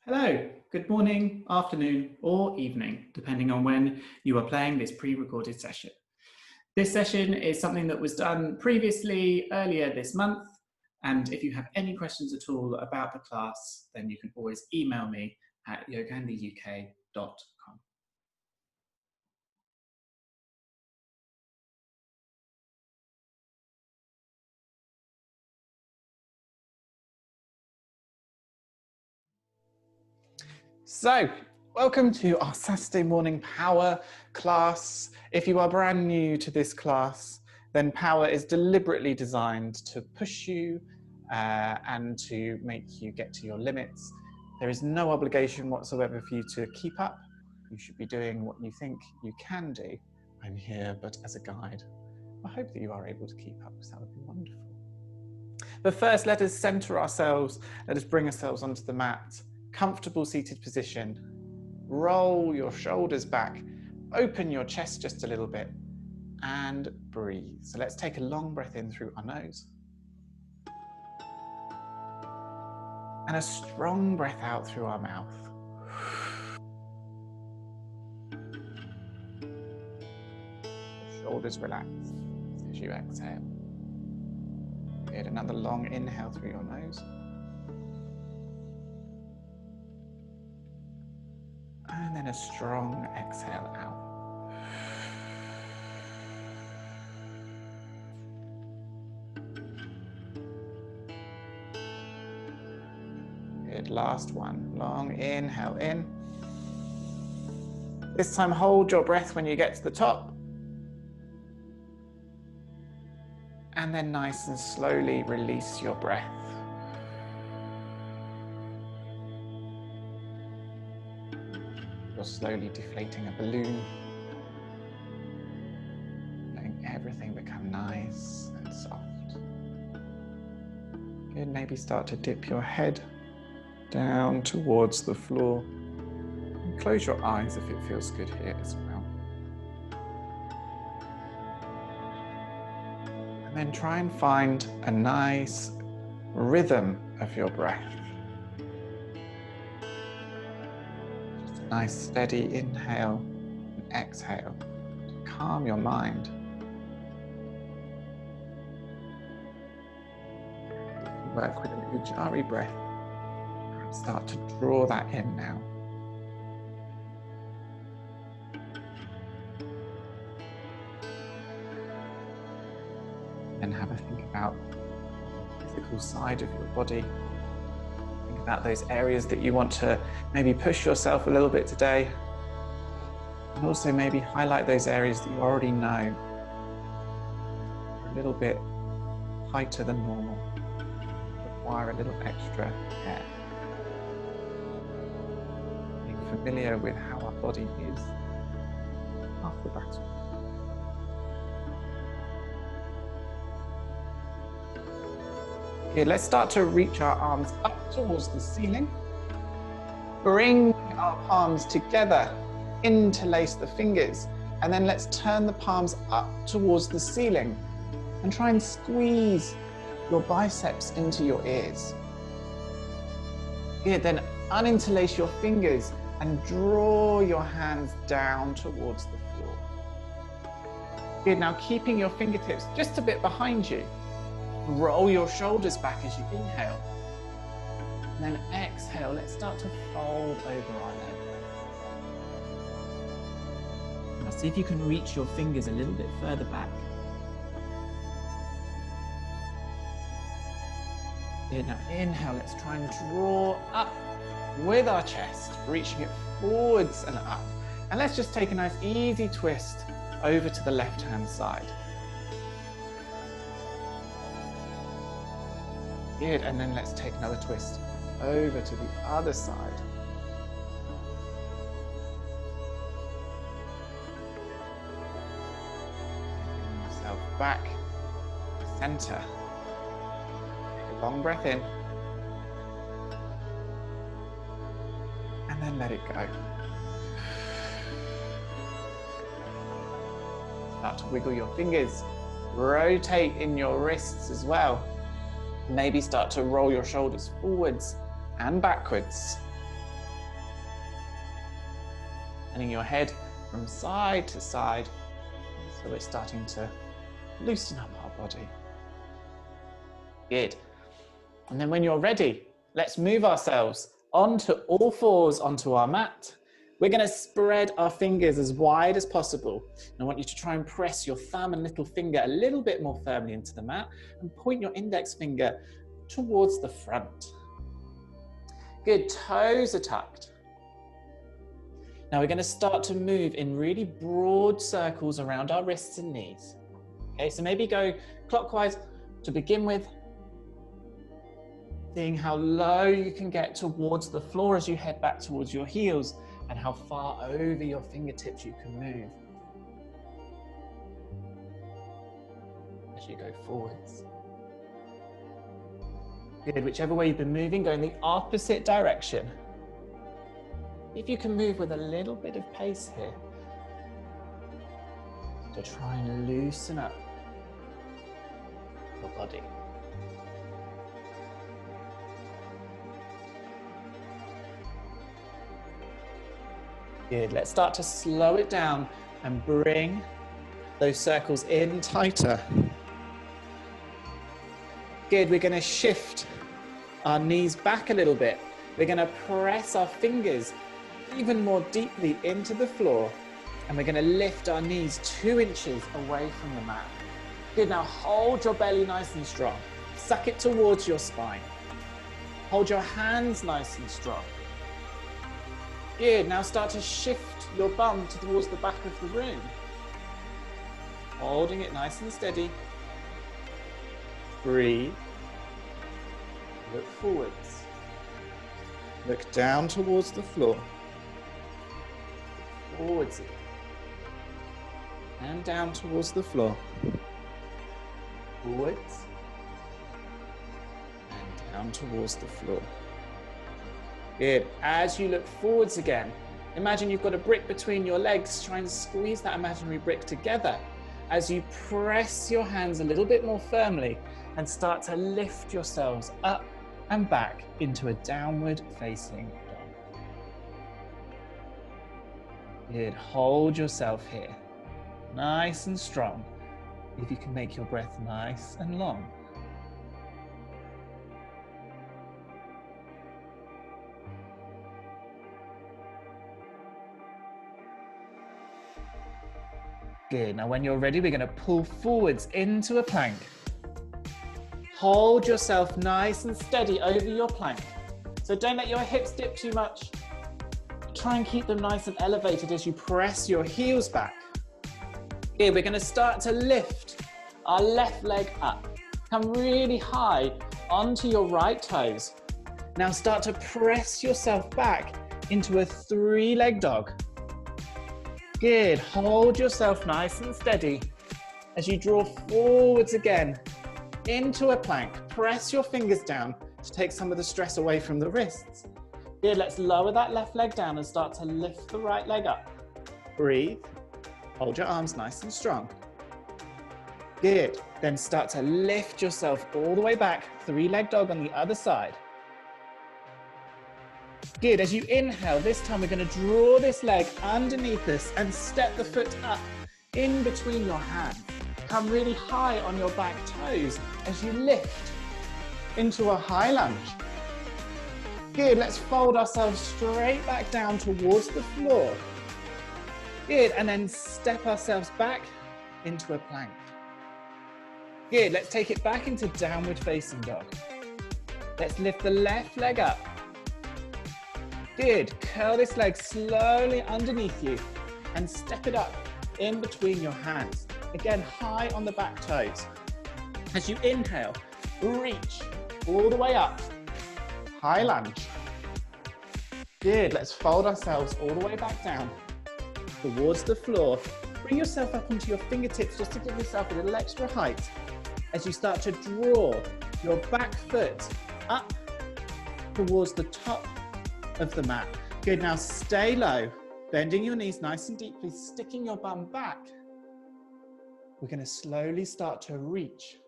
Hello, good morning, afternoon, or evening, depending on when you are playing this pre-recorded session. This session is something that was done previously earlier this month, and if you have any questions at all about the class, then you can always email me at yoga.uk.com. So, welcome to our Saturday morning power class. If you are brand new to this class, then power is deliberately designed to push you and to make you get to your limits. There is no obligation whatsoever for you to keep up. You should be doing what you think you can do. I'm here but as a guide. I hope that you are able to keep up, because that would be wonderful. But first, let us center ourselves. Let us bring ourselves onto the mat. Comfortable seated position. Roll your shoulders back. Open your chest just a little bit and breathe. So let's take a long breath in through our nose. And a strong breath out through our mouth. Shoulders relaxed as you exhale. Good. Another long inhale through your nose. And then a strong exhale out. Good. Last one. Long inhale in. This time hold your breath when you get to the top. And then nice and slowly release your breath. You're slowly deflating a balloon, letting everything become nice and soft. Good, maybe start to dip your head down towards the floor. And close your eyes if it feels good here as well. And then try and find a nice rhythm of your breath. Just a nice steady inhale and exhale to calm your mind. Work with an Ujjayi breath. Start to draw that in now. And have a think about the physical side of your body. Think about those areas that you want to maybe push yourself a little bit today. And also maybe highlight those areas that you already know are a little bit tighter than normal, require a little extra care. Being familiar with how our body is half the battle. Okay, let's start to reach our arms up towards the ceiling. Bring our palms together, interlace the fingers, and then let's turn the palms up towards the ceiling and try and squeeze your biceps into your ears. Good, then uninterlace your fingers and draw your hands down towards the floor. Good, now keeping your fingertips just a bit behind you. Roll your shoulders back as you inhale. And then exhale, let's start to fold over our leg. Now see if you can reach your fingers a little bit further back. Good, now inhale, let's try and draw up with our chest, reaching it forwards and up. And let's just take a nice easy twist over to the left-hand side. Good, and then let's take another twist over to the other side. Bring yourself back to center. Take a long breath in. And then let it go. Start to wiggle your fingers. Rotate in your wrists as well. Maybe start to roll your shoulders forwards and backwards. Turning your head from side to side. So we're starting to loosen up our body. Good. And then when you're ready, let's move ourselves onto all fours onto our mat. We're going to spread our fingers as wide as possible. And I want you to try and press your thumb and little finger a little bit more firmly into the mat and point your index finger towards the front. Good, toes are tucked. Now we're going to start to move in really broad circles around our wrists and knees. Okay, so maybe go clockwise to begin with, seeing how low you can get towards the floor as you head back towards your heels and how far over your fingertips you can move as you go forwards. Good, whichever way you've been moving, go in the opposite direction. If you can move with a little bit of pace here, to try and loosen up your body. Good, let's start to slow it down and bring those circles in tighter. Good, we're going to shift our knees back a little bit. We're going to press our fingers even more deeply into the floor, and we're going to lift our knees 2 inches away from the mat. Good, now hold your belly nice and strong. Suck it towards your spine. Hold your hands nice and strong. Good, now start to shift your bum towards the back of the room. Holding it nice and steady. Breathe. Look forwards. Look down towards the floor. Forwards again. And down towards the floor. Forwards. And down towards the floor. Good. As you look forwards again, imagine you've got a brick between your legs. Try and squeeze that imaginary brick together as you press your hands a little bit more firmly and start to lift yourselves up and back into a downward facing dog. Good. Hold yourself here. Nice and strong. If you can make your breath nice and long. Good. Now when you're ready, we're going to pull forwards into a plank. Hold yourself nice and steady over your plank. So don't let your hips dip too much. Try and keep them nice and elevated as you press your heels back. Here, we're going to start to lift our left leg up. Come really high onto your right toes. Now start to press yourself back into a 3-leg dog. Good. Hold yourself nice and steady as you draw forwards again into a plank. Press your fingers down to take some of the stress away from the wrists. Good. Let's lower that left leg down and start to lift the right leg up. Breathe. Hold your arms nice and strong. Good. Then start to lift yourself all the way back. 3-leg dog on the other side. Good. As you inhale, this time we're going to draw this leg underneath us and step the foot up in between your hands. Come really high on your back toes as you lift into a high lunge. Good. Let's fold ourselves straight back down towards the floor. Good. And then step ourselves back into a plank. Good. Let's take it back into downward facing dog. Let's lift the left leg up. Good. Curl this leg slowly underneath you and step it up in between your hands. Again, high on the back toes. As you inhale, reach all the way up. High lunge. Good. Let's fold ourselves all the way back down towards the floor. Bring yourself up onto your fingertips just to give yourself a little extra height as you start to draw your back foot up towards the top of the mat. Good. Now stay low, bending your knees nice and deeply, sticking your bum back. We're going to slowly start to reach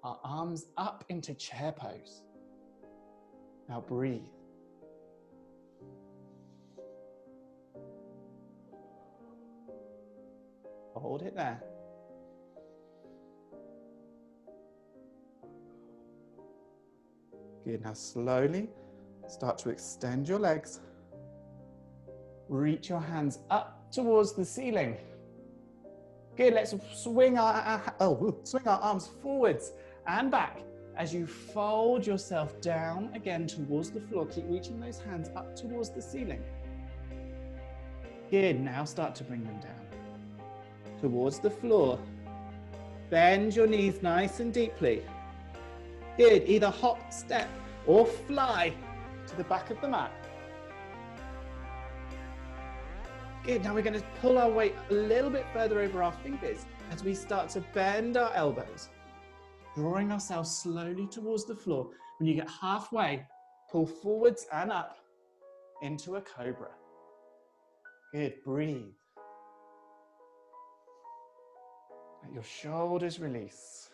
our arms up into chair pose. Now breathe. Hold it there. Good, now slowly start to extend your legs. Reach your hands up towards the ceiling. Good, let's swing our arms forwards and back as you fold yourself down again towards the floor. Keep reaching those hands up towards the ceiling. Good, now start to bring them down towards the floor. Bend your knees nice and deeply. Good, either hop, step, or fly to the back of the mat. Good, now we're going to pull our weight a little bit further over our fingers as we start to bend our elbows, drawing ourselves slowly towards the floor. When you get halfway, pull forwards and up into a cobra. Good, breathe. Let your shoulders release.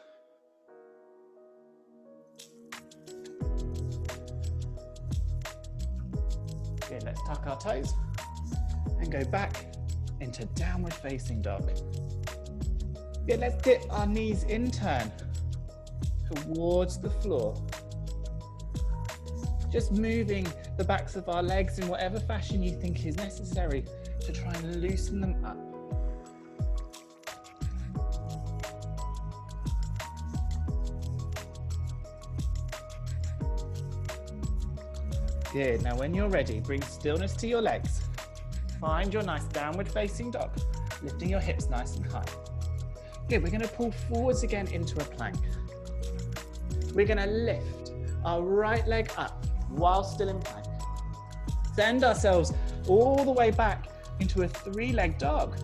Good, let's tuck our toes and go back into downward facing dog. Good, let's dip our knees in turn towards the floor. Just moving the backs of our legs in whatever fashion you think is necessary to try and loosen them up. Good, now when you're ready, bring stillness to your legs. Find your nice downward facing dog, lifting your hips nice and high. Good, we're going to pull forwards again into a plank. We're going to lift our right leg up while still in plank. Send ourselves all the way back into a three-leg dog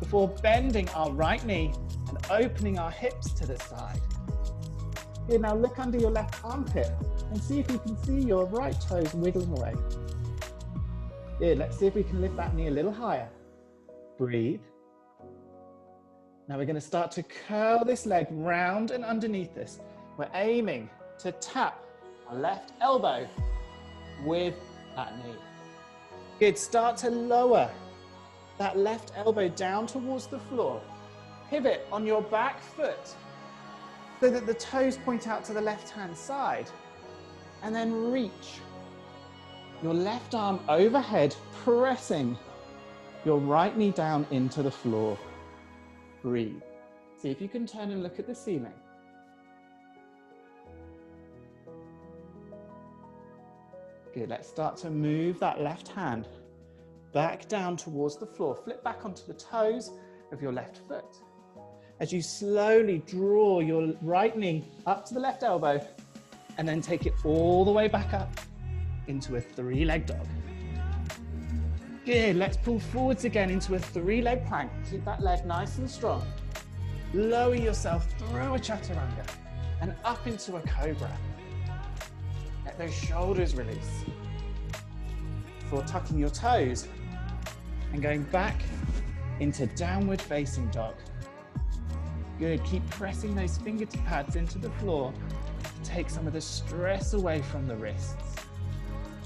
before bending our right knee and opening our hips to the side. Good, now look under your left armpit and see if you can see your right toes wiggling away. Good, let's see if we can lift that knee a little higher. Breathe. Now we're going to start to curl this leg round and underneath us. We're aiming to tap our left elbow with that knee. Good, start to lower that left elbow down towards the floor. Pivot on your back foot so that the toes point out to the left-hand side. And then reach your left arm overhead, pressing your right knee down into the floor. Breathe. See if you can turn and look at the ceiling. Good, let's start to move that left hand back down towards the floor. Flip back onto the toes of your left foot. As you slowly draw your right knee up to the left elbow and then take it all the way back up into a three-leg dog. Good, let's pull forwards again into a three-leg plank. Keep that leg nice and strong. Lower yourself through a chaturanga and up into a cobra. Let those shoulders release. Before tucking your toes and going back into downward facing dog. Good, keep pressing those fingertip pads into the floor to take some of the stress away from the wrists.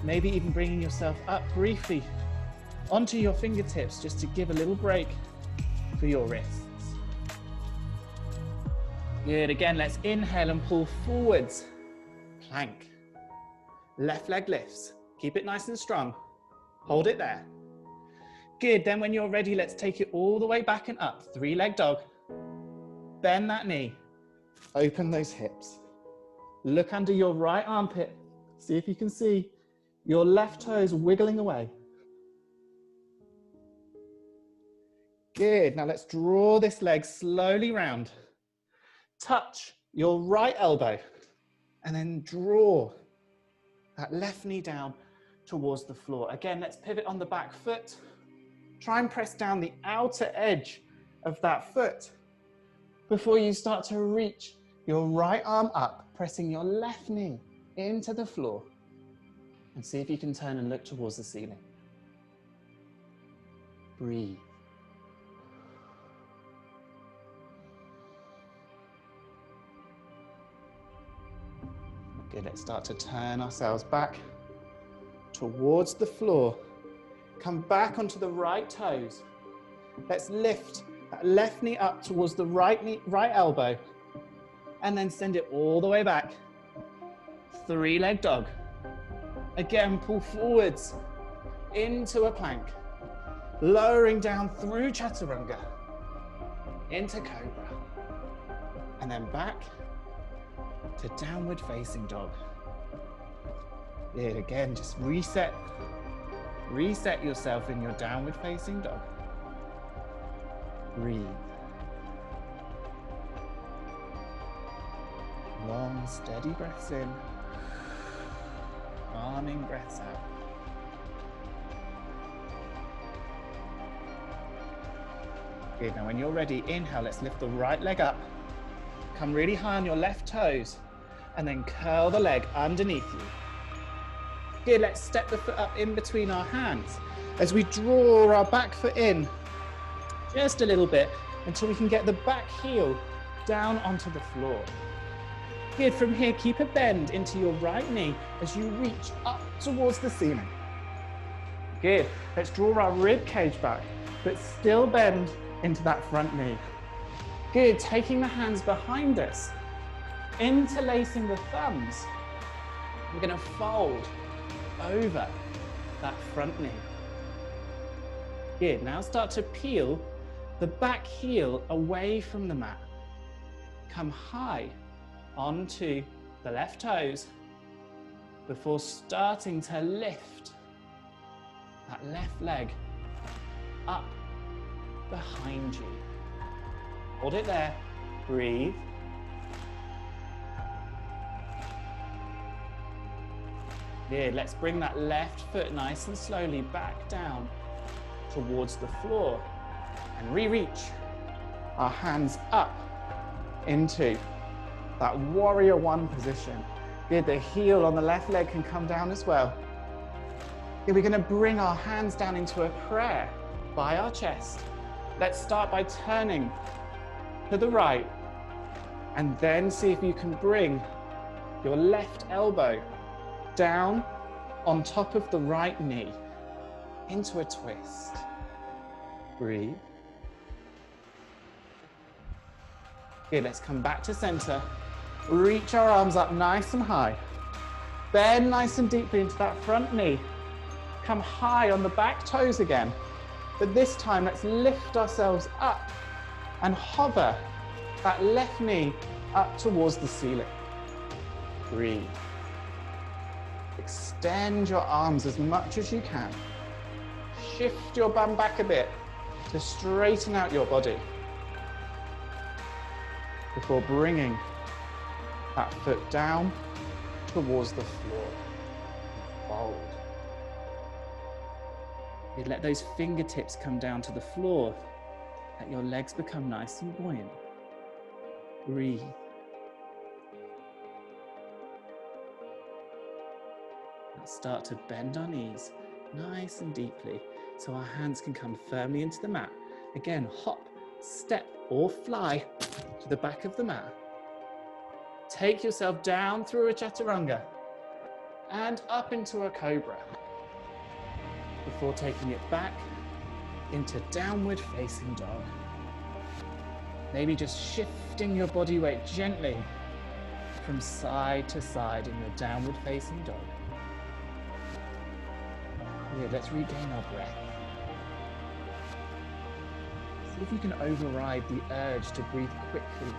Maybe even bringing yourself up briefly onto your fingertips just to give a little break for your wrists. Good, again, let's inhale and pull forwards. Plank. Left leg lifts. Keep it nice and strong. Hold it there. Good, then when you're ready, let's take it all the way back and up. Three-leg dog. Bend that knee. Open those hips. Look under your right armpit. See if you can see your left toes wiggling away. Good, now let's draw this leg slowly round. Touch your right elbow and then draw that left knee down towards the floor. Again, let's pivot on the back foot. Try and press down the outer edge of that foot before you start to reach your right arm up, pressing your left knee into the floor. And see if you can turn and look towards the ceiling. Breathe. Good, let's start to turn ourselves back towards the floor. Come back onto the right toes. Let's lift That left knee up towards the right knee, right elbow, and then send it all the way back. 3-leg dog. Again, pull forwards into a plank, lowering down through chaturanga, into cobra, and then back to downward facing dog. Good, again, just reset yourself in your downward facing dog. Breathe. Long, steady breaths in, calming breaths out. Good, now when you're ready, inhale, let's lift the right leg up. Come really high on your left toes, and then curl the leg underneath you. Good, let's step the foot up in between our hands as we draw our back foot in just a little bit until we can get the back heel down onto the floor. Good, from here, keep a bend into your right knee as you reach up towards the ceiling. Good, let's draw our rib cage back, but still bend into that front knee. Good, taking the hands behind us, interlacing the thumbs. We're gonna fold over that front knee. Good, now start to peel the back heel away from the mat. Come high onto the left toes before starting to lift that left leg up behind you. Hold it there, breathe. Good, let's bring that left foot nice and slowly back down towards the floor and re-reach our hands up into that warrior one position. Good, the heel on the left leg can come down as well. Good, we're gonna bring our hands down into a prayer by our chest. Let's start by turning to the right and then see if you can bring your left elbow down on top of the right knee into a twist. Breathe. Good, let's come back to center. Reach our arms up nice and high. Bend nice and deeply into that front knee. Come high on the back toes again. But this time, let's lift ourselves up and hover that left knee up towards the ceiling. Breathe. Extend your arms as much as you can. Shift your bum back a bit to straighten out your body before bringing that foot down towards the floor. Fold. You let those fingertips come down to the floor. Let your legs become nice and buoyant. Breathe. Let's start to bend our knees nice and deeply so our hands can come firmly into the mat. Again, hop, step, or fly to the back of the mat. Take yourself down through a chaturanga and up into a cobra before taking it back into downward facing dog. Maybe just shifting your body weight gently from side to side in your downward facing dog. Good, let's regain our breath. See if you can override the urge to breathe quickly in.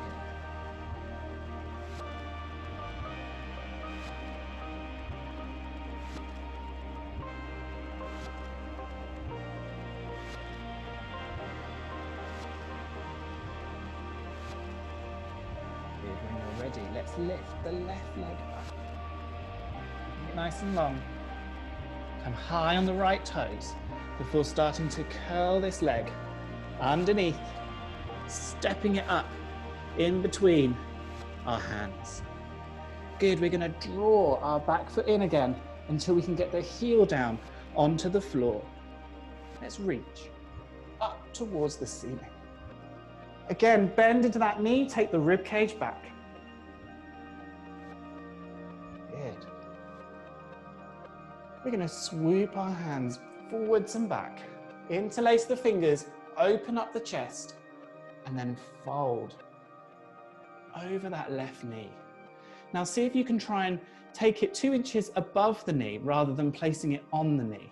Let's lift the left leg up. Keep it nice and long. Come high on the right toes before starting to curl this leg underneath, stepping it up in between our hands. Good, we're going to draw our back foot in again until we can get the heel down onto the floor. Let's reach up towards the ceiling. Again, bend into that knee, take the rib cage back. Good. We're going to swoop our hands forwards and back. Interlace the fingers, open up the chest. and then fold over that left knee. Now see if you can try and take it 2 inches above the knee rather than placing it on the knee.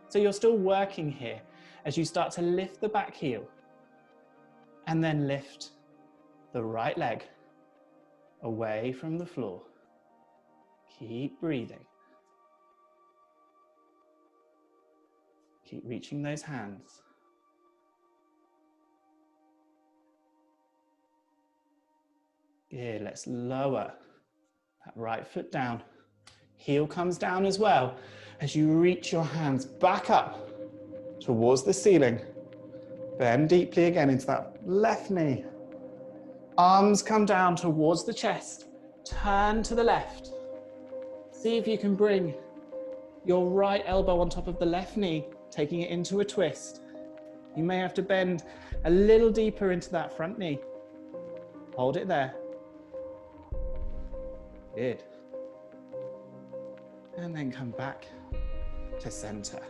So you're still working here as you start to lift the back heel and then lift the right leg away from the floor. Keep breathing. Keep reaching those hands. Good, let's lower that right foot down. Heel comes down as well as you reach your hands back up towards the ceiling. Bend deeply again into that left knee. Arms come down towards the chest. Turn to the left. See if you can bring your right elbow on top of the left knee, taking it into a twist. You may have to bend a little deeper into that front knee. Hold it there. Good. And then come back to center.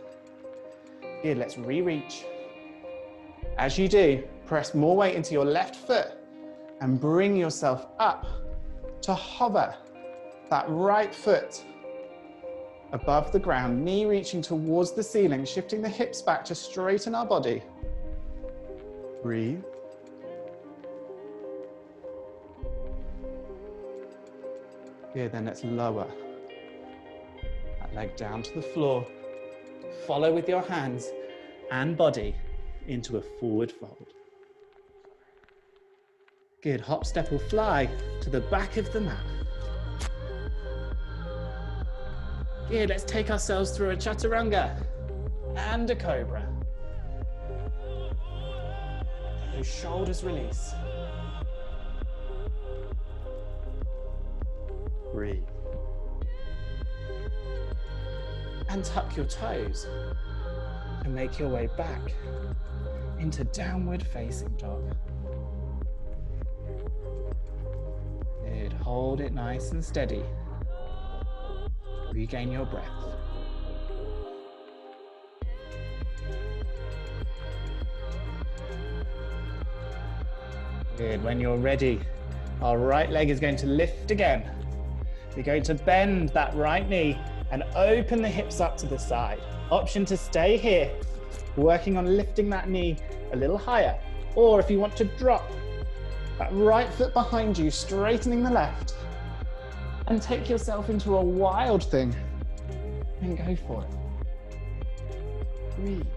Good, let's re-reach. As you do, press more weight into your left foot and bring yourself up to hover that right foot above the ground, knee reaching towards the ceiling, shifting the hips back to straighten our body. Breathe. Good, then let's lower that leg down to the floor. Follow with your hands and body into a forward fold. Good, hop, step or fly to the back of the mat. Good, let's take ourselves through a chaturanga and a cobra. Those shoulders release. Breathe. And tuck your toes and make your way back into downward facing dog. Good, hold it nice and steady. Regain your breath. Good, when you're ready, our right leg is going to lift again. We're going to bend that right knee and open the hips up to the side. Option to stay here, working on lifting that knee a little higher. Or if you want to drop that right foot behind you, straightening the left, and take yourself into a wild thing, and go for it. Breathe.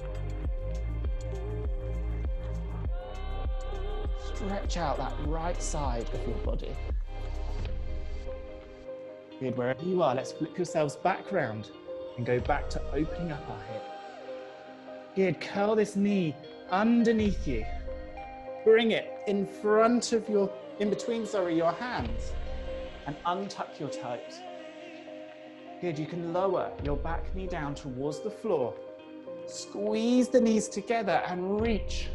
Stretch out that right side of your body. Good, wherever you are, let's flip yourselves back round and go back to opening up our hip. Good, curl this knee underneath you. Bring it in front of your, between your hands, and untuck your toes. Good, you can lower your back knee down towards the floor. Squeeze the knees together and reach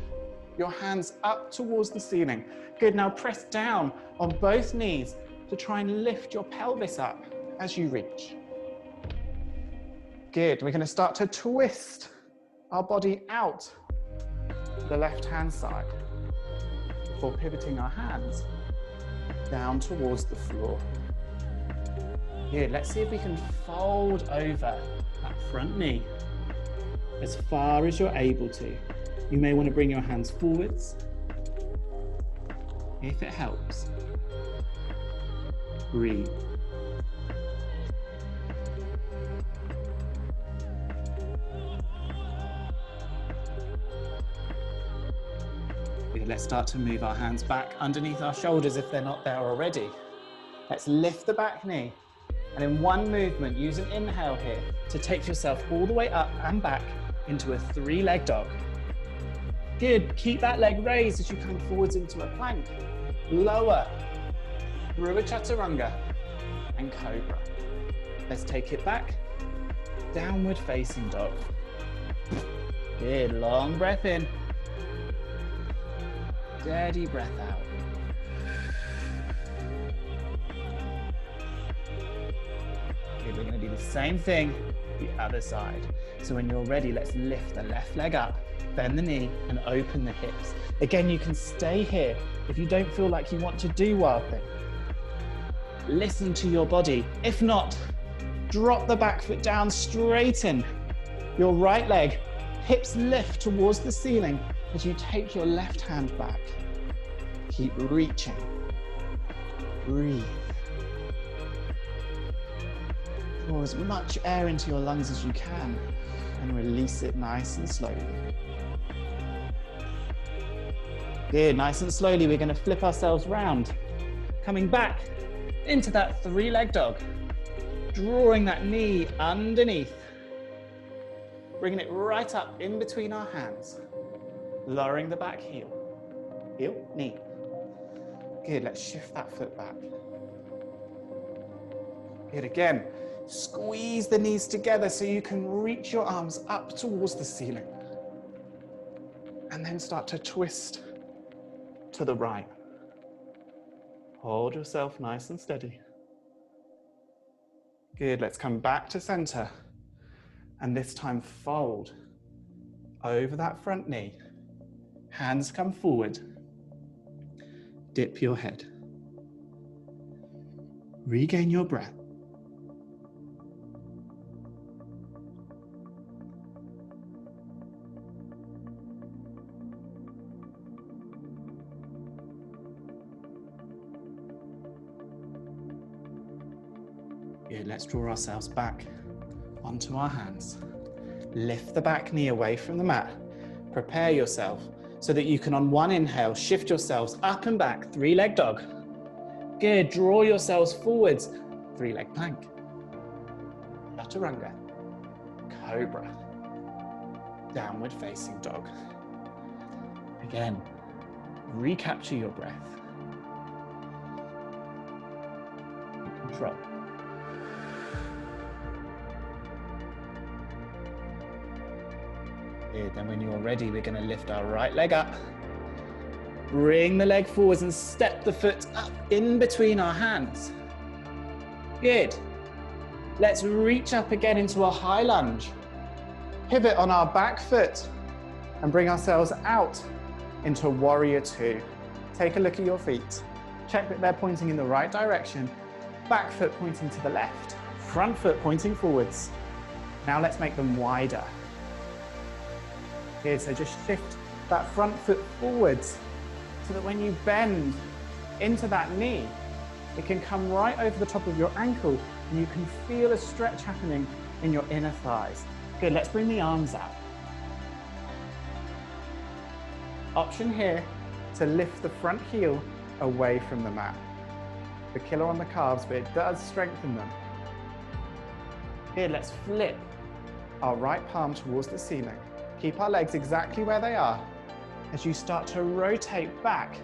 your hands up towards the ceiling. Good, now press down on both knees to try and lift your pelvis up as you reach. Good, we're going to start to twist our body out to the left-hand side before pivoting our hands down towards the floor. Good, let's see if we can fold over that front knee as far as you're able to. You may want to bring your hands forwards if it helps. Breathe. Good, let's start to move our hands back underneath our shoulders if they're not there already. Let's lift the back knee. And in one movement, use an inhale here to take yourself all the way up and back into a 3-leg dog. Good, keep that leg raised as you come forwards into a plank. Lower through a chaturanga and cobra. Let's take it back, downward facing dog. Good, long breath in. Steady breath out. Good, we're going to do the same thing the other side. So when you're ready, let's lift the left leg up, bend the knee and open the hips. Again, you can stay here if you don't feel like you want to do wild thing. Listen to your body. If not, drop the back foot down, straighten your right leg, hips lift towards the ceiling as you take your left hand back. Keep reaching. Breathe. Draw as much air into your lungs as you can and release it nice and slowly. Good, nice and slowly we're going to flip ourselves round, coming back into that three-leg dog, drawing that knee underneath, bringing it right up in between our hands, lowering the back heel, knee. Good, let's shift that foot back. Good, again, squeeze the knees together so you can reach your arms up towards the ceiling. And then start to twist to the right. Hold yourself nice and steady. Good, let's come back to center. And this time fold over that front knee. Hands come forward. Dip your head. Regain your breath. Good, let's draw ourselves back onto our hands. Lift the back knee away from the mat. Prepare yourself so that you can, on one inhale, shift yourselves up and back, three-leg dog. Good, draw yourselves forwards, three-leg plank. Chaturanga, cobra, downward facing dog. Again, recapture your breath. Control. Good, then when you're ready, we're going to lift our right leg up. Bring the leg forwards and step the foot up in between our hands. Good. Let's reach up again into a high lunge. Pivot on our back foot and bring ourselves out into warrior two. Take a look at your feet. Check that they're pointing in the right direction. Back foot pointing to the left. Front foot pointing forwards. Now let's make them wider. Good, so just shift that front foot forwards so that when you bend into that knee, it can come right over the top of your ankle and you can feel a stretch happening in your inner thighs. Good, let's bring the arms out. Option here to lift the front heel away from the mat. The killer on the calves, but it does strengthen them. Good, let's flip our right palm towards the ceiling. Keep our legs exactly where they are as you start to rotate back,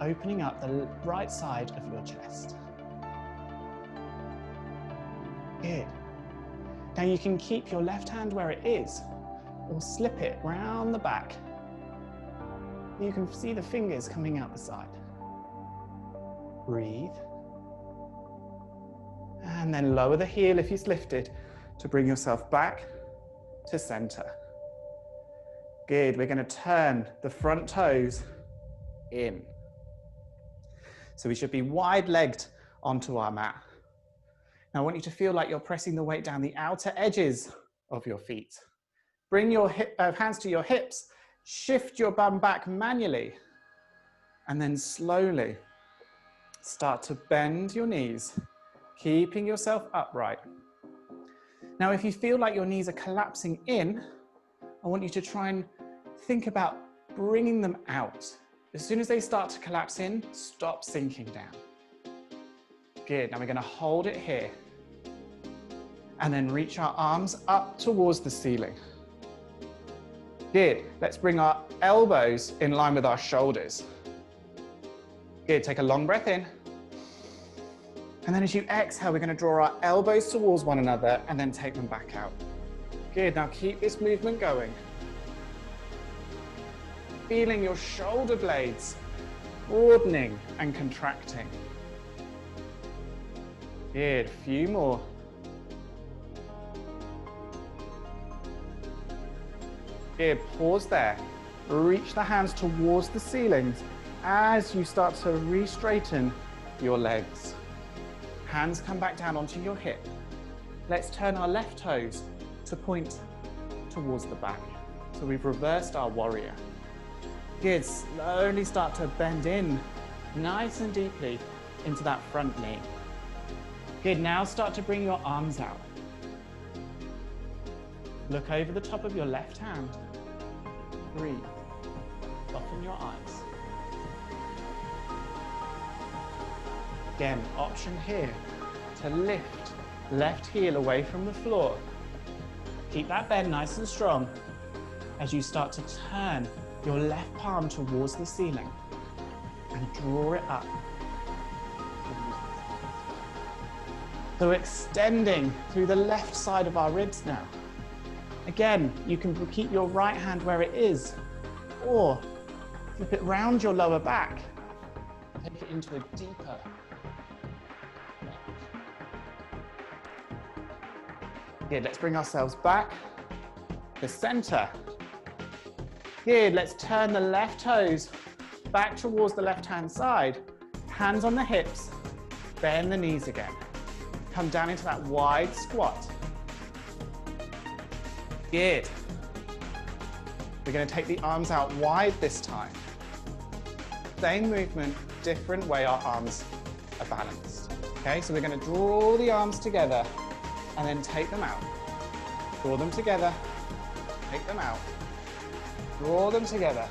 opening up the right side of your chest. Good. Now you can keep your left hand where it is or slip it round the back. You can see the fingers coming out the side. Breathe. And then lower the heel if it's lifted to bring yourself back to center. Good, we're going to turn the front toes in. So we should be wide-legged onto our mat. Now I want you to feel like you're pressing the weight down the outer edges of your feet. Bring your hands to your hips, shift your bum back manually, and then slowly start to bend your knees, keeping yourself upright. Now if you feel like your knees are collapsing in, I want you to try and think about bringing them out. As soon as they start to collapse in, stop sinking down. Good, now we're going to hold it here. And then reach our arms up towards the ceiling. Good, let's bring our elbows in line with our shoulders. Good, take a long breath in. And then as you exhale, we're going to draw our elbows towards one another and then take them back out. Good, now keep this movement going. Feeling your shoulder blades broadening and contracting. Good, a few more. Good, pause there. Reach the hands towards the ceilings as you start to re-straighten your legs. Hands come back down onto your hip. Let's turn our left toes to point towards the back. So we've reversed our warrior. Good, slowly start to bend in nice and deeply into that front knee. Good, now start to bring your arms out. Look over the top of your left hand. Breathe. Soften your eyes. Again, option here to lift left heel away from the floor. Keep that bend nice and strong as you start to turn your left palm towards the ceiling and draw it up. So extending through the left side of our ribs now. Again, you can keep your right hand where it is, or flip it round your lower back. Take it into a deeper neck. Good, let's bring ourselves back. The center. Good, let's turn the left toes back towards the left-hand side. Hands on the hips, bend the knees again. Come down into that wide squat. Good. We're going to take the arms out wide this time. Same movement, different way our arms are balanced. Okay, so we're going to draw the arms together and then take them out. Draw them together, take them out. Draw them together.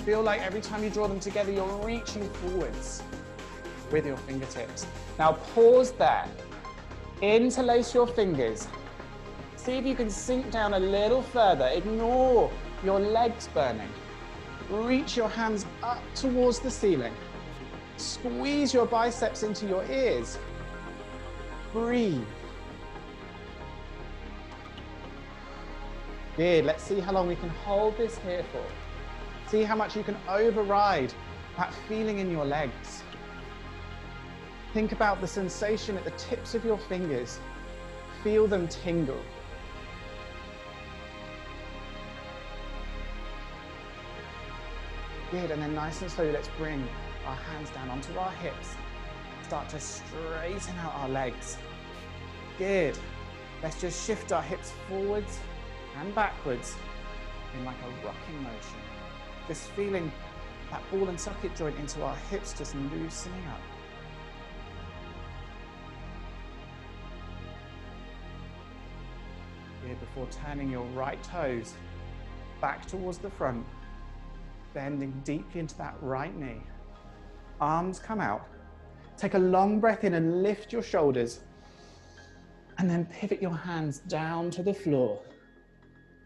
Feel like every time you draw them together, you're reaching forwards with your fingertips. Now pause there. Interlace your fingers. See if you can sink down a little further. Ignore your legs burning. Reach your hands up towards the ceiling. Squeeze your biceps into your ears. Breathe. Good. Let's see how long we can hold this here for. See how much you can override that feeling in your legs. Think about the sensation at the tips of your fingers. Feel them tingle. Good, and then nice and slowly, let's bring our hands down onto our hips. Start to straighten out our legs. Good. Let's just shift our hips forwards and backwards in like a rocking motion. Just feeling that ball and socket joint into our hips just loosening up. Good, before turning your right toes back towards the front, bending deeply into that right knee. Arms come out. Take a long breath in and lift your shoulders. And then pivot your hands down to the floor.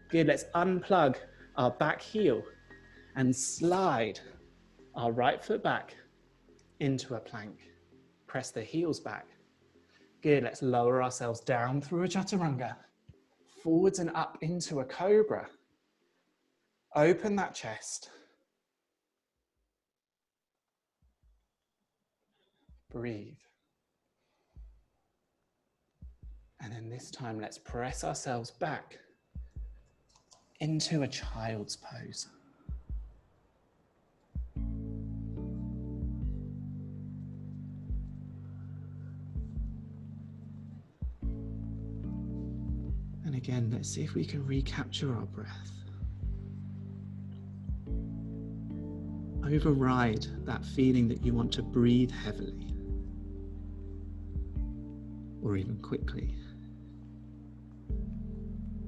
Good, let's unplug our back heel and slide our right foot back into a plank. Press the heels back. Good, let's lower ourselves down through a chaturanga. Forwards and up into a cobra. Open that chest. Breathe. And then this time, let's press ourselves back into a child's pose. And again, let's see if we can recapture our breath. Override that feeling that you want to breathe heavily or even quickly.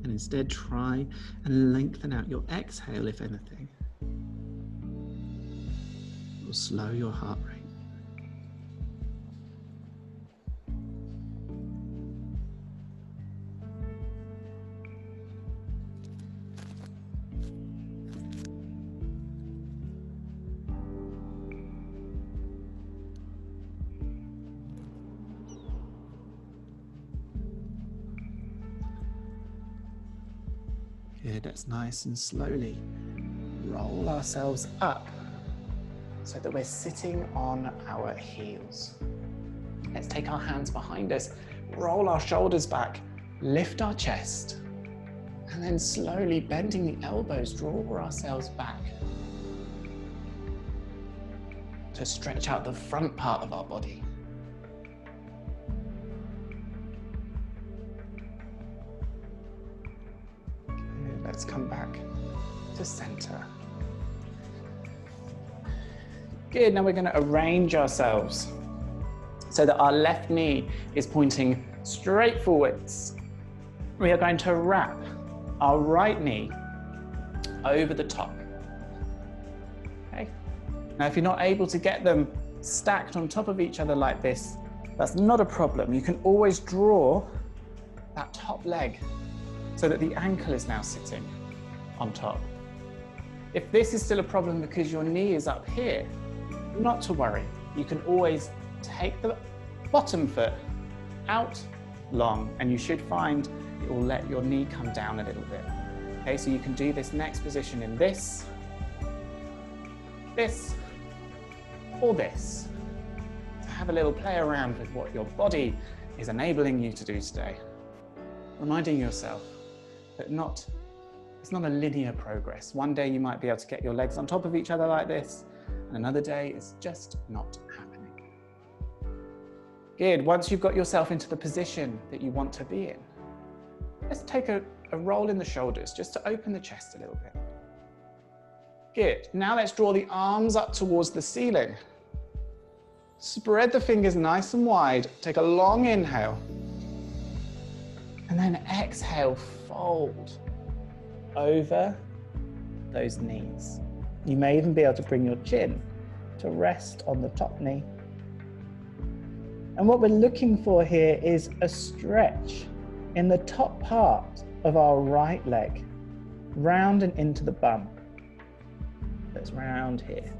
And instead try and lengthen out your exhale, if anything. Or slow your heart rate. Good, let's nice and slowly roll ourselves up so that we're sitting on our heels. Let's take our hands behind us, roll our shoulders back, lift our chest, And then slowly bending the elbows, draw ourselves back to stretch out the front part of our body. Good. Let's come back to center. Good, now we're going to arrange ourselves so that our left knee is pointing straight forwards. We are going to wrap our right knee over the top. Okay. Now, if you're not able to get them stacked on top of each other like this, that's not a problem. You can always draw that top leg so that the ankle is now sitting on top. If this is still a problem because your knee is up here, not to worry. You can always take the bottom foot out long, and you should find it will let your knee come down a little bit. Okay, so you can do this next position in this, or this. So have a little play around with what your body is enabling you to do today. Reminding yourself that it's not a linear progress. One day you might be able to get your legs on top of each other like this, and another day it's just not happening. Good, once you've got yourself into the position that you want to be in, let's take a roll in the shoulders just to open the chest a little bit. Good, now let's draw the arms up towards the ceiling. Spread the fingers nice and wide, take a long inhale, and then exhale, fold over those knees. You may even be able to bring your chin to rest on the top knee. And what we're looking for here is a stretch in the top part of our right leg, round and into the bum. That's round here.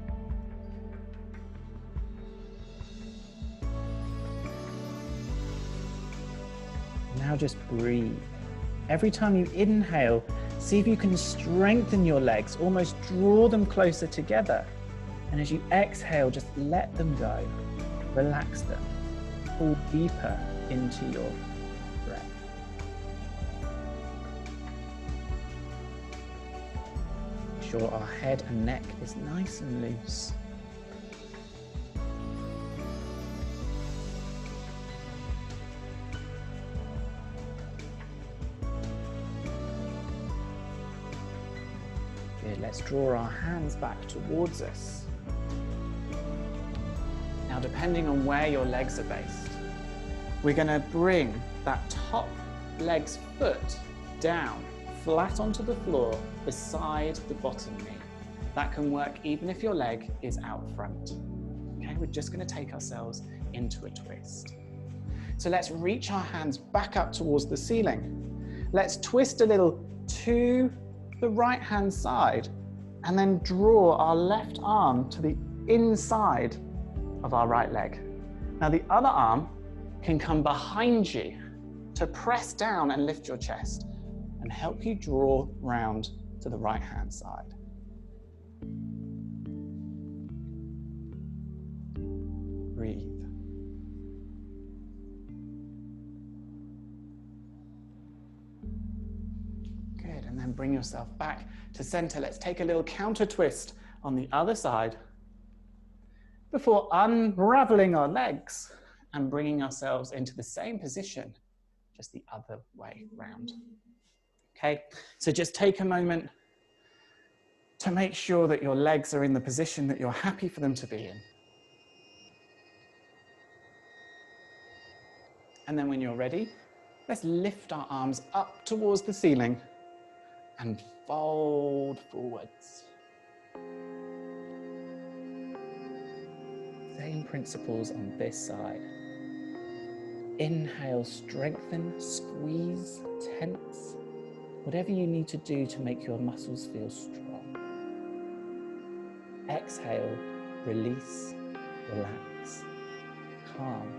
Now just breathe. Every time you inhale, see if you can strengthen your legs, almost draw them closer together. And as you exhale, just let them go. Relax them. Pull deeper into your breath. Make sure our head and neck is nice and loose. Good, let's draw our hands back towards us. Now, depending on where your legs are based, we're going to bring that top leg's foot down, flat onto the floor, beside the bottom knee. That can work even if your leg is out front. Okay, we're just going to take ourselves into a twist. So let's reach our hands back up towards the ceiling. Let's twist a little to the right-hand side, and then draw our left arm to the inside of our right leg. Now the other arm can come behind you to press down and lift your chest and help you draw round to the right hand side. Breathe. Good, and then bring yourself back to center. Let's take a little counter twist on the other side before unraveling our legs and bringing ourselves into the same position, just the other way round. Okay, so just take a moment to make sure that your legs are in the position that you're happy for them to be in. And then when you're ready, let's lift our arms up towards the ceiling and fold forwards. Same principles on this side. Inhale, strengthen, squeeze, tense, whatever you need to do to make your muscles feel strong. Exhale, release, relax, calm.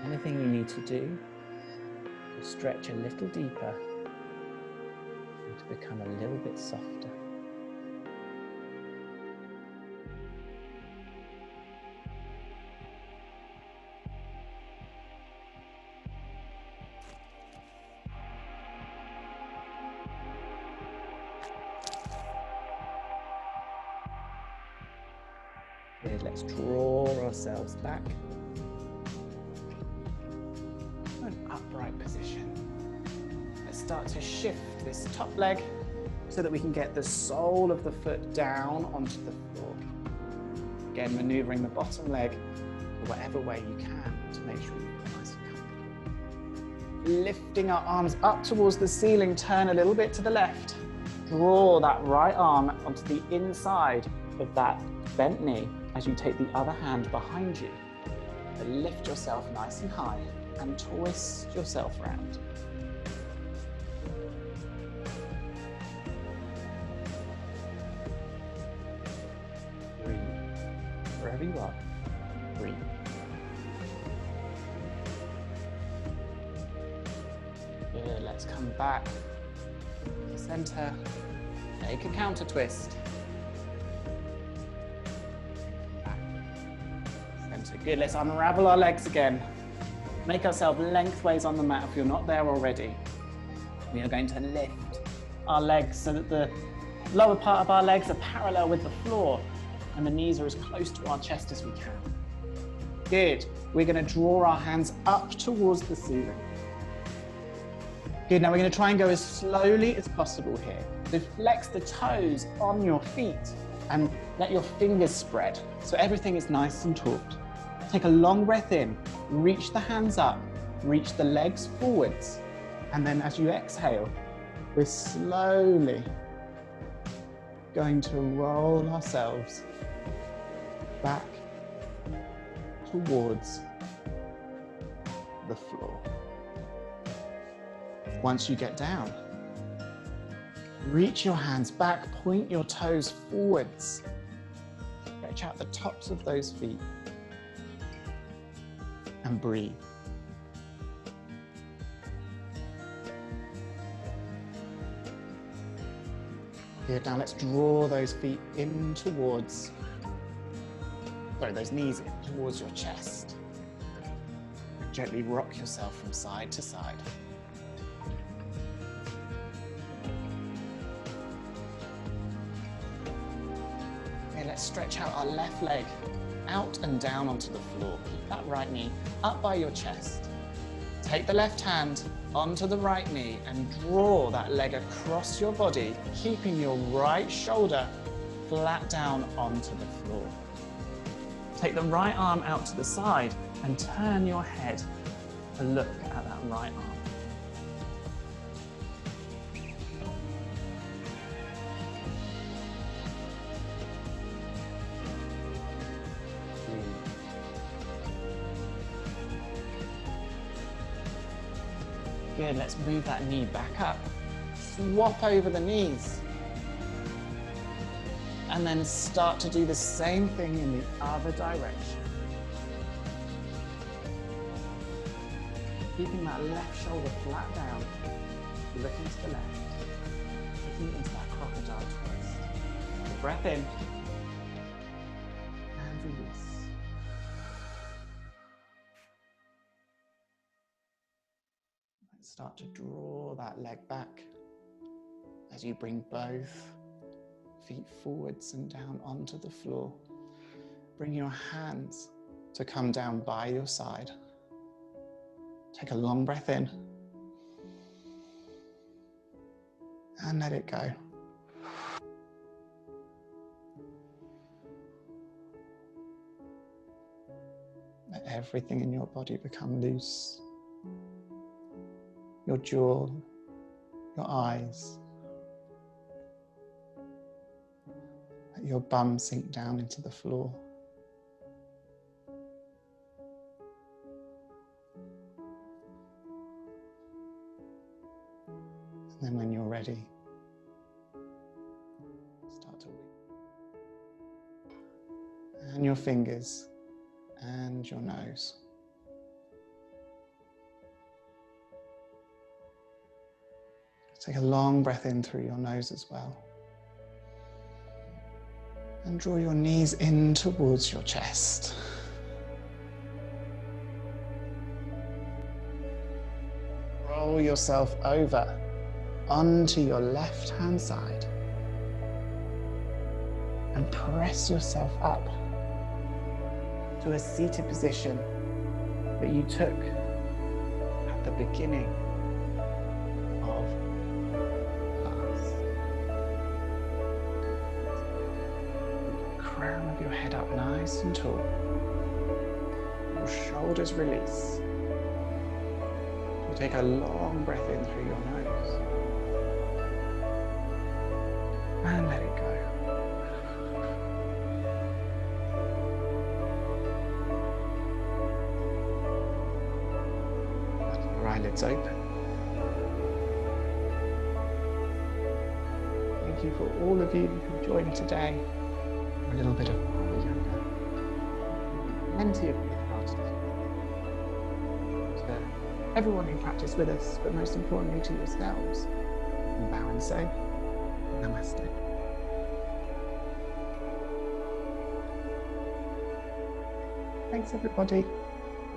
Anything you need to do to stretch a little deeper and to become a little bit softer. Good, let's draw ourselves back. An upright position. Let's start to shift this top leg so that we can get the sole of the foot down onto the floor. Again, maneuvering the bottom leg whatever way you can to make sure you feel nice and comfortable. Lifting our arms up towards the ceiling, turn a little bit to the left. Draw that right arm onto the inside of that bent knee as you take the other hand behind you. Lift yourself nice and high and twist yourself round. Breathe. Wherever you are, breathe. Good, let's come back to the center. Take a counter twist. Back. Center. Good, let's unravel our legs again. Make ourselves lengthways on the mat if you're not there already. We are going to lift our legs so that the lower part of our legs are parallel with the floor and the knees are as close to our chest as we can. Good. We're going to draw our hands up towards the ceiling. Good. Now we're going to try and go as slowly as possible here. So flex the toes on your feet and let your fingers spread so everything is nice and taut. Take a long breath in, reach the hands up, reach the legs forwards, and then as you exhale, we're slowly going to roll ourselves back towards the floor. Once you get down, reach your hands back, point your toes forwards, stretch out the tops of those feet, and breathe. Good, now let's draw those feet in towards, those knees in towards your chest. Gently rock yourself from side to side. Okay, let's stretch out our left leg out and down onto the floor. Keep that right knee up by your chest. Take the left hand onto the right knee and draw that leg across your body, keeping your right shoulder flat down onto the floor. Take the right arm out to the side and turn your head to look at that right arm. Good, let's move that knee back up. Swap over the knees. And then start to do the same thing in the other direction. Keeping that left shoulder flat down, looking to the left, taking it into that crocodile twist. Breath in, and release. Start to draw that leg back as you bring both feet forwards and down onto the floor. Bring your hands to come down by your side. Take a long breath in and let it go. Let everything in your body become loose. Your jaw, your eyes. Let your bum sink down into the floor. And then when you're ready, start to wiggle. And your fingers and your nose. Take a long breath in through your nose as well. And draw your knees in towards your chest. Roll yourself over onto your left hand side. And press yourself up to a seated position that you took at the beginning of class. Keep the crown of your head up nice and tall. Your shoulders release. You take a long breath in through your nose. And let it go. Your eyelids open. Thank you for all of you who joined today for a little bit of power yoga. Plenty of you practiced. To everyone who practiced with us, but most importantly to yourselves. And bow and say, Namaste. Thanks everybody.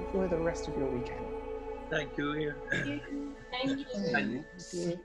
Enjoy the rest of your weekend. Thank you. Thank you. Thank you.